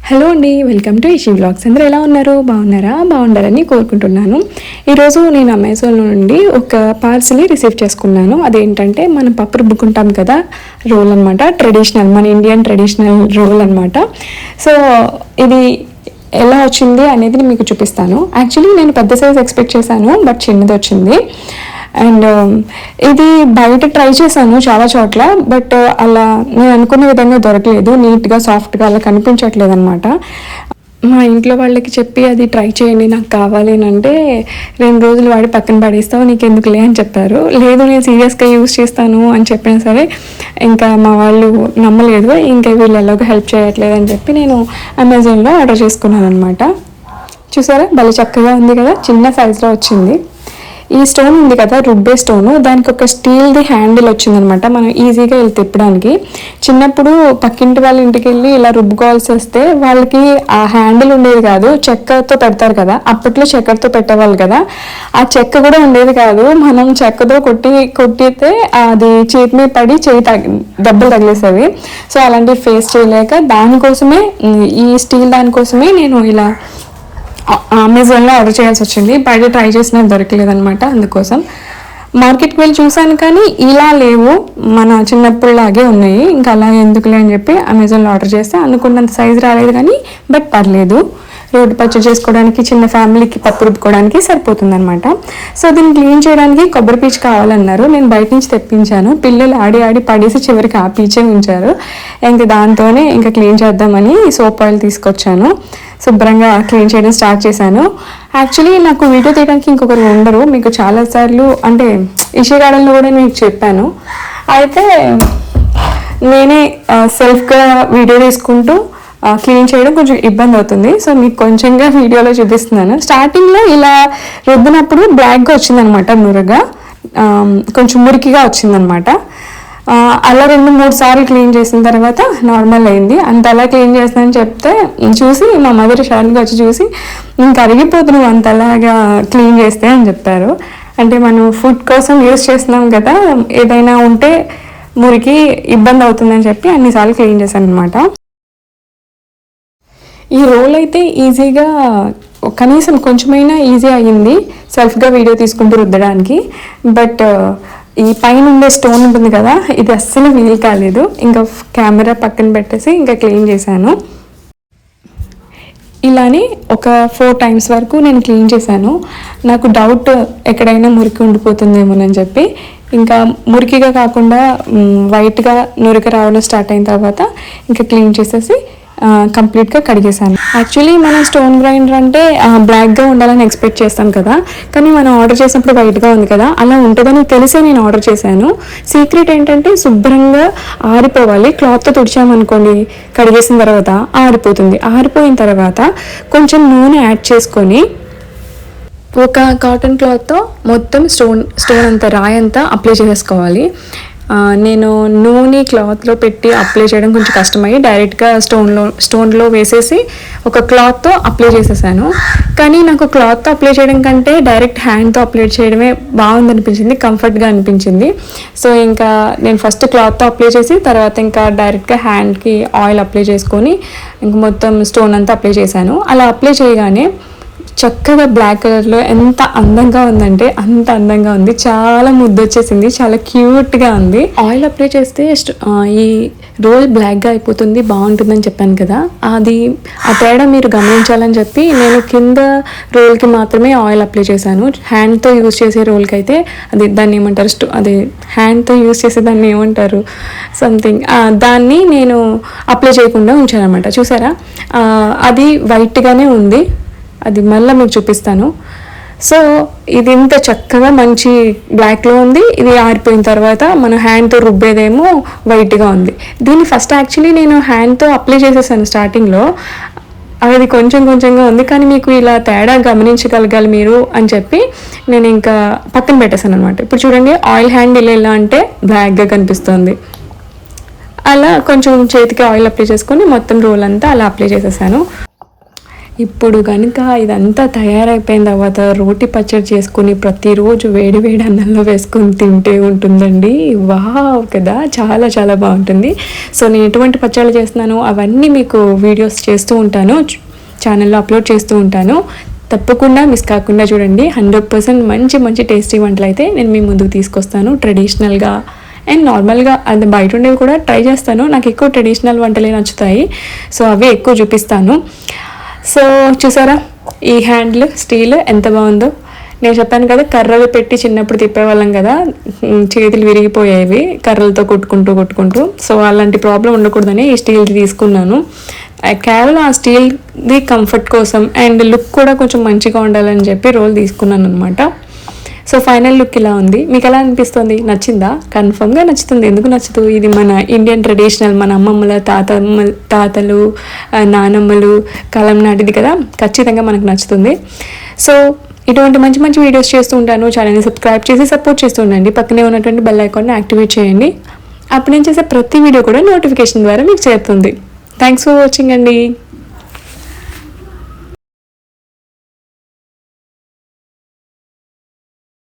Hello అండి, welcome to ఇషీ vlogs. అందరూ ఎలా ఉన్నారు? బాగుండారని కోరుకుంటున్నాను. ఈరోజు నేను అమెజాన్ నుండి ఒక పార్సిల్ని రిసీవ్ చేసుకున్నాను. అదేంటంటే మనం పప్పు రుబ్బుకుంటాం కదా, రోల్ అనమాట. ట్రెడిషనల్, మన ఇండియన్ ట్రెడిషనల్ రోల్ అనమాట. సో ఇది ఎలా వచ్చింది అనేది మీకు చూపిస్తాను. యాక్చువల్లీ నేను పెద్ద సైజ్ ఎక్స్పెక్ట్ చేశాను, బట్ చిన్నది వచ్చింది. అండ్ ఇది బయట ట్రై చేశాను చాలా చోట్ల, బట్ అలా నేను అనుకున్న విధంగా దొరకలేదు. నీట్గా సాఫ్ట్గా అలా కనిపించట్లేదు అనమాట. మా ఇంట్లో వాళ్ళకి చెప్పి అది ట్రై చేయండి, నాకు కావాలి అని అంటే 2 రోజులు వాడి పక్కన పడేస్తావు, నీకు ఎందుకులే అని చెప్పారు. లేదు నేను సీరియస్గా యూజ్ చేస్తాను అని చెప్పినా సరే ఇంకా మా వాళ్ళు నమ్మలేదు. ఇంకా వీళ్ళు ఎలాగో హెల్ప్ చేయట్లేదు అని చెప్పి నేను అమెజాన్లో ఆర్డర్ చేసుకున్నాను అనమాట. చూసారా, భలే చక్కగా ఉంది కదా, చిన్న సైజులో వచ్చింది. ఈ స్టోన్ ఉంది కదా, రుబ్బే స్టోను, దానికి ఒక స్టీల్ది హ్యాండిల్ వచ్చిందనమాట, మనం ఈజీగా వెళ్ళి తిప్పడానికి. చిన్నప్పుడు పక్కింటి వాళ్ళ ఇంటికి వెళ్ళి ఇలా రుబ్బుకోవాల్సి వస్తే వాళ్ళకి ఆ హ్యాండిల్ ఉండేది కాదు, చెక్కతో పెడతారు కదా, అప్పట్లో చెక్కతో పెట్టేవాళ్ళు కదా, ఆ చెక్క కూడా ఉండేది కాదు. మనం చెక్కతో కొట్టితే అది చేతి మీద పడి దెబ్బలు తగిలేసేవి. సో అలాంటివి ఫేస్ చేయలేక దానికోసమే, ఈ స్టీల్ దానికోసమే నేను ఇలా అమెజాన్లో ఆర్డర్ చేయాల్సి వచ్చింది. బయట ట్రై చేసినా దొరకలేదు అనమాట. అందుకోసం మార్కెట్కి వెళ్ళి చూసాను, కానీ ఇలా లేవు, మన చిన్నప్పుడులాగే ఉన్నాయి. ఇంకా అలా ఎందుకులే అని చెప్పి అమెజాన్లో ఆర్డర్ చేస్తే అనుకున్నంత సైజు రాలేదు, కానీ బట్ పర్లేదు. రోడ్డు పచ్చడి చేసుకోవడానికి, చిన్న ఫ్యామిలీకి పప్పు రుబ్బుకోవడానికి సరిపోతుంది అనమాట. సో దీన్ని క్లీన్ చేయడానికి కొబ్బరి పీచు కావాలన్నారు. నేను బయట నుంచి తెప్పించాను. పిల్లలు ఆడి పడేసి చివరికి ఆ పీచే ఉంచారు. ఇంకా దాంతోనే ఇంకా క్లీన్ చేద్దామని సోప్ ఆయిల్ తీసుకొచ్చాను. శుభ్రంగా క్లీన్ చేయడం స్టార్ట్ చేశాను. యాక్చువల్లీ నాకు వీడియో తీయడానికి ఇంకొకరు ఉండరు. మీకు చాలాసార్లు అంటే ఇషీ గార్డెన్లో కూడా మీకు చెప్పాను. అయితే నేనే సెల్ఫ్గా వీడియో తీసుకుంటూ క్లీన్ చేయడం కొంచెం ఇబ్బంది అవుతుంది. సో మీకు కొంచెంగా వీడియోలో చూపిస్తున్నాను. స్టార్టింగ్లో ఇలా రుద్దినప్పుడు బ్లాక్గా వచ్చిందనమాట, నురగా కొంచెం మురికిగా వచ్చిందనమాట. అలా 2-3 సార్లు క్లీన్ చేసిన తర్వాత నార్మల్ అయింది. అంత అలా క్లీన్ చేస్తానని చెప్తే చూసి మా మదర్ షార్ట్గా వచ్చి చూసి, ఇంకా అరిగిపోతున్నావు అంతలాగా క్లీన్ చేస్తే అని చెప్పారు. అంటే మనం ఫుడ్ కోసం యూజ్ చేస్తున్నాం కదా, ఏదైనా ఉంటే మురికి ఇబ్బంది అవుతుందని చెప్పి అన్నిసార్లు క్లీన్ చేశాను అనమాట. ఈ రోల్ అయితే ఈజీగా, కనీసం కొంచెమైనా ఈజీ అయ్యింది సెల్ఫ్గా వీడియో తీసుకుంటూ రుద్దడానికి. బట్ ఈ పైన ఉండే స్టోన్ ఉంటుంది కదా, ఇది అస్సలు వీలు కాలేదు. ఇంకా కెమెరా పక్కన పెట్టేసి ఇంకా క్లీన్ చేశాను. ఇలానే ఒక 4 టైమ్స్ వరకు నేను క్లీన్ చేశాను. నాకు డౌట్ ఎక్కడైనా మురికి ఉండిపోతుందేమోనని చెప్పి, ఇంకా మురికిగా కాకుండా వైట్గా నురక రావడం స్టార్ట్ అయిన తర్వాత ఇంకా క్లీన్ చేసేసి కంప్లీట్గా కడిగేసాను. యాక్చువల్లీ మనం స్టోన్ గ్రైండర్ అంటే బ్లాక్గా ఉండాలని ఎక్స్పెక్ట్ చేస్తాం కదా, కానీ మనం ఆర్డర్ చేసినప్పుడు వైట్గా ఉంది కదా, అలా ఉంటుందని తెలిసే నేను ఆర్డర్ చేశాను. సీక్రెట్ ఏంటంటే శుభ్రంగా ఆరిపోవాలి. క్లాత్తో తుడిచామనుకోండి కడిగేసిన తర్వాత ఆరిపోతుంది. ఆరిపోయిన తర్వాత కొంచెం నూనె యాడ్ చేసుకొని ఒక కాటన్ క్లాత్తో మొత్తం స్టోన్ అంతా రాయంతా అప్లై చేసుకోవాలి. నేను నూనె క్లాత్లో పెట్టి అప్లై చేయడం కొంచెం కష్టమయ్యి డైరెక్ట్గా స్టోన్లో వేసేసి ఒక క్లాత్తో అప్లై చేసేసాను. కానీ నాకు క్లాత్తో అప్లై చేయడం కంటే డైరెక్ట్ హ్యాండ్తో అప్లై చేయడమే బాగుందనిపించింది, కంఫర్ట్గా అనిపించింది. సో ఇంకా నేను ఫస్ట్ క్లాత్తో అప్లై చేసి తర్వాత ఇంకా డైరెక్ట్గా హ్యాండ్కి ఆయిల్ అప్లై చేసుకొని ఇంకా మొత్తం స్టోన్ అంతా అప్లై చేశాను. అలా అప్లై చేయగానే చక్కగా బ్లాక్ కలర్లో ఎంత అందంగా ఉందంటే అంత అందంగా ఉంది. చాలా ముద్దు వచ్చేసింది, చాలా క్యూట్గా ఉంది. ఆయిల్ అప్లై చేస్తే ఈ రోల్ బ్లాక్గా అయిపోతుంది, బాగుంటుందని చెప్పాను కదా, అది ఆ తేడా మీరు గమనించాలని చెప్పి నేను కింద రోల్కి మాత్రమే ఆయిల్ అప్లై చేశాను. హ్యాండ్తో యూజ్ చేసే రోల్కి అయితే దాన్ని ఏమంటారు, హ్యాండ్తో యూజ్ చేసే దాన్ని ఏమంటారు సంథింగ్, దాన్ని నేను అప్లై చేయకుండా ఉంచాను అనమాట. చూసారా, అది వైట్గానే ఉంది. అది మళ్ళీ మీకు చూపిస్తాను. సో ఇది ఇంత చక్కగా మంచి బ్లాక్లో ఉంది. ఇది ఆరిపోయిన తర్వాత మన హ్యాండ్తో రుబ్బేదేమో వైట్గా ఉంది. దీన్ని ఫస్ట్ యాక్చువల్లీ నేను హ్యాండ్తో అప్లై చేసేసాను స్టార్టింగ్లో, అది కొంచెంగా ఉంది. కానీ మీకు ఇలా తేడా గమనించగలగాలి మీరు అని చెప్పి నేను ఇంకా పక్కన పెట్టేశాను అనమాట. ఇప్పుడు చూడండి, ఆయిల్ హ్యాండిల్ ఎలా అంటే బ్లాక్గా కనిపిస్తుంది. అలా కొంచెం చేతికి ఆయిల్ అప్లై చేసుకొని మొత్తం రోల్ అంతా అలా అప్లై చేసేసాను. ఇప్పుడు కనుక ఇదంతా తయారైపోయిన తర్వాత రోటి పచ్చడి చేసుకుని ప్రతిరోజు వేడి వేడి అన్నంలో వేసుకొని తింటే ఉంటుందండి. వావ్ కదా, చాలా చాలా బాగుంటుంది. సో నేను ఎటువంటి పచ్చళ్ళు చేస్తున్నాను అవన్నీ మీకు వీడియోస్ చేస్తూ ఉంటాను, ఛానల్లో అప్లోడ్ చేస్తూ ఉంటాను. తప్పకుండా మిస్ కాకుండా చూడండి. 100% మంచి మంచి టేస్టీ వంటలు అయితే నేను మీ ముందుకు తీసుకొస్తాను. ట్రెడిషనల్గా అండ్ నార్మల్గా అది బయట ఉండేవి కూడా ట్రై చేస్తాను. నాకు ఎక్కువ ట్రెడిషనల్ వంటలే నచ్చుతాయి, సో అవే ఎక్కువ చూపిస్తాను. సో చూసారా ఈ హ్యాండిల్ స్టీల్ ఎంత బాగుందో. నేను చెప్పాను కదా, కర్రలు పెట్టి చిన్నప్పుడు తిప్పేవాళ్ళం కదా, చేతులు విరిగిపోయేవి కర్రలతో కొట్టుకుంటూ. సో అలాంటి ప్రాబ్లం ఉండకూడదని ఈ స్టీల్ది తీసుకున్నాను. కేవలం ఆ స్టీల్ది కంఫర్ట్ కోసం అండ్ లుక్ కూడా కొంచెం మంచిగా ఉండాలని చెప్పి రోల్ తీసుకున్నాను అనమాట. సో ఫైనల్ లుక్ ఇలా ఉంది. మీకు ఎలా అనిపిస్తుంది? నచ్చిందా? కన్ఫర్మ్గా నచ్చుతుంది. ఎందుకు నచ్చుతూ? ఇది మన ఇండియన్ ట్రెడిషనల్, మన అమ్మమ్మల తాతలు నానమ్మలు కాలం నాటిది కదా, ఖచ్చితంగా మనకు నచ్చుతుంది. సో ఇటువంటి మంచి మంచి వీడియోస్ చేస్తూ ఉంటాను. ఛానల్ని సబ్స్క్రైబ్ చేసి సపోర్ట్ చేస్తూ ఉండండి. పక్కనే ఉన్నటువంటి బెల్ ఐకాన్ని యాక్టివేట్ చేయండి. అప్పుడు నేను చేసే ప్రతి వీడియో కూడా నోటిఫికేషన్ ద్వారా మీకు చేరుతుంది. థ్యాంక్స్ ఫర్ వాచింగ్ అండి.